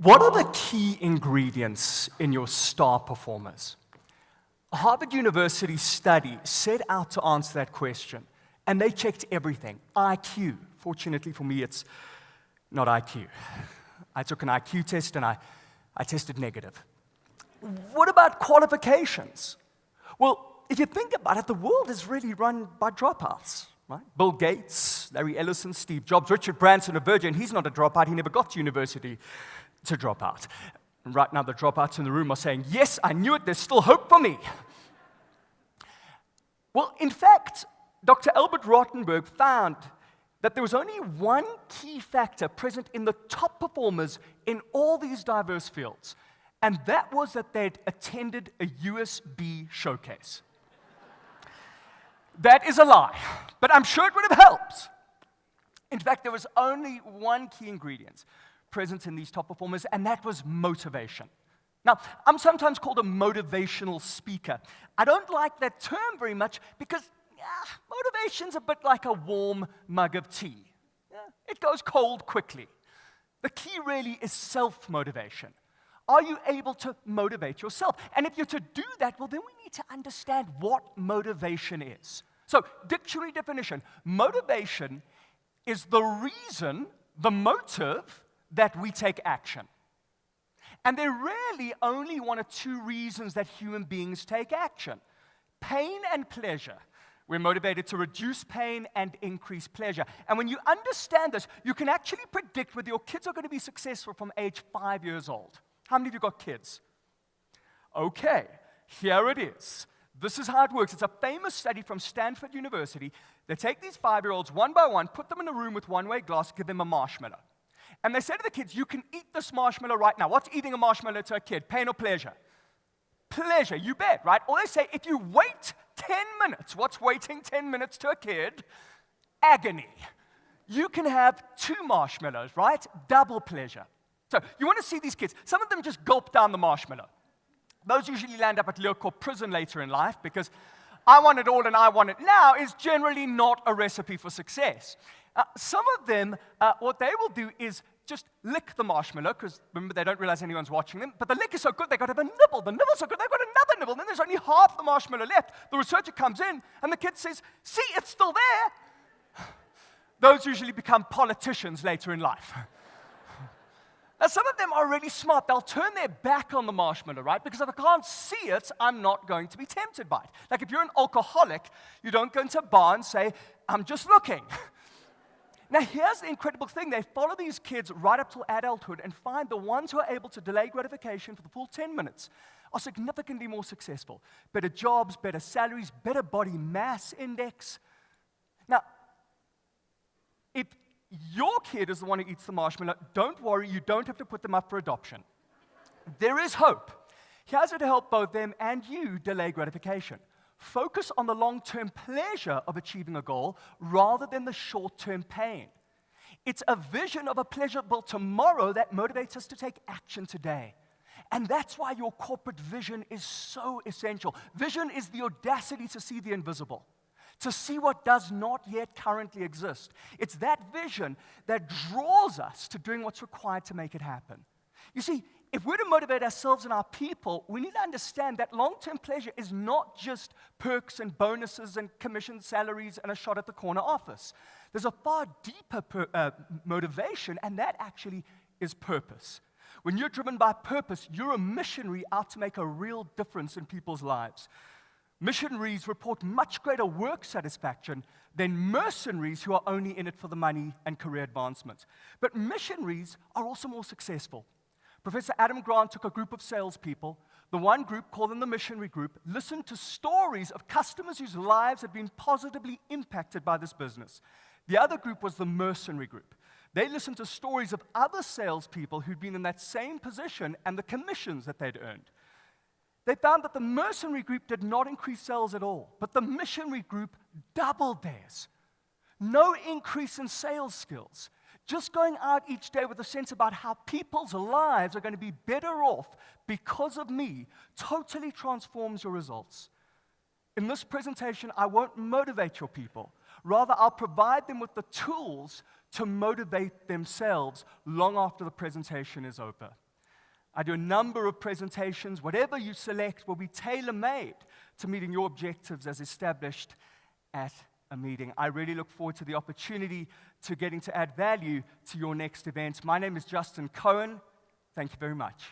What are the key ingredients in your star performers? A Harvard University study set out to answer that question, and they checked everything. IQ. Fortunately for me, it's not IQ. I took an IQ test, and I tested negative. What about qualifications? Well, if you think about it, the world is really run by dropouts, right? Bill Gates, Larry Ellison, Steve Jobs, Richard Branson, a virgin. He's not a dropout. He never got to university to drop out. And right now, the dropouts in the room are saying, yes, I knew it, there's still hope for me. Well, in fact, Dr. Albert Rottenberg found that there was only one key factor present in the top performers in all these diverse fields, and that was that they'd attended a USB showcase. That is a lie, but I'm sure it would have helped. In fact, there was only one key ingredient present in these top performers, and that was motivation. Now, I'm sometimes called a motivational speaker. I don't like that term very much because motivation's a bit like a warm mug of tea. It goes cold quickly. The key really is self-motivation. Are you able to motivate yourself? And if you're to do that, well, then we need to understand what motivation is. So, dictionary definition, motivation is the reason, the motive, that we take action. And there are really only one or two reasons that human beings take action. Pain and pleasure. We're motivated to reduce pain and increase pleasure. And when you understand this, you can actually predict whether your kids are going to be successful from age 5 years old. How many of you got kids? Okay, here it is. This is how it works. It's a famous study from Stanford University. They take these 5-year-olds one by one, put them in a room with one-way glass, give them a marshmallow. And they say to the kids, you can eat this marshmallow right now. What's eating a marshmallow to a kid? Pain or pleasure? Pleasure, you bet, right? Or they say, if you wait 10 minutes, what's waiting 10 minutes to a kid? Agony. You can have 2 marshmallows, right? Double pleasure. So you want to see these kids. Some of them just gulp down the marshmallow. Those usually land up at local prison later in life because I want it all and I want it now is generally not a recipe for success. Some of them, what they will do is just lick the marshmallow, because remember, they don't realize anyone's watching them, but the lick is so good, they've got to have a nibble. The nibble's so good, they've got another nibble. Then there's only half the marshmallow left. The researcher comes in, and the kid says, see, it's still there. Those usually become politicians later in life. Now, some of them are really smart. They'll turn their back on the marshmallow, right? Because if I can't see it, I'm not going to be tempted by it. Like if you're an alcoholic, you don't go into a bar and say, I'm just looking. Now, here's the incredible thing. They follow these kids right up till adulthood and find the ones who are able to delay gratification for the full 10 minutes are significantly more successful. Better jobs, better salaries, better body mass index. Now, if your kid is the one who eats the marshmallow, don't worry, you don't have to put them up for adoption. There is hope. Here's how to help both them and you delay gratification. Focus on the long-term pleasure of achieving a goal rather than the short-term pain. It's a vision of a pleasurable tomorrow that motivates us to take action today. And that's why your corporate vision is so essential. Vision is the audacity to see the invisible, to see what does not yet currently exist. It's that vision that draws us to doing what's required to make it happen. You see, if we're to motivate ourselves and our people, we need to understand that long-term pleasure is not just perks and bonuses and commission salaries and a shot at the corner office. There's a far deeper motivation, and that actually is purpose. When you're driven by purpose, you're a missionary out to make a real difference in people's lives. Missionaries report much greater work satisfaction than mercenaries who are only in it for the money and career advancement. But missionaries are also more successful. Professor Adam Grant took a group of salespeople, the one group, called them the missionary group, listened to stories of customers whose lives had been positively impacted by this business. The other group was the mercenary group. They listened to stories of other salespeople who'd been in that same position and the commissions that they'd earned. They found that the mercenary group did not increase sales at all, but the missionary group doubled theirs. No increase in sales skills. Just going out each day with a sense about how people's lives are going to be better off because of me totally transforms your results. In this presentation, I won't motivate your people. Rather, I'll provide them with the tools to motivate themselves long after the presentation is over. I do a number of presentations. Whatever you select will be tailor-made to meeting your objectives as established at a meeting. I really look forward to the opportunity to getting to add value to your next event. My name is Justin Cohen. Thank you very much.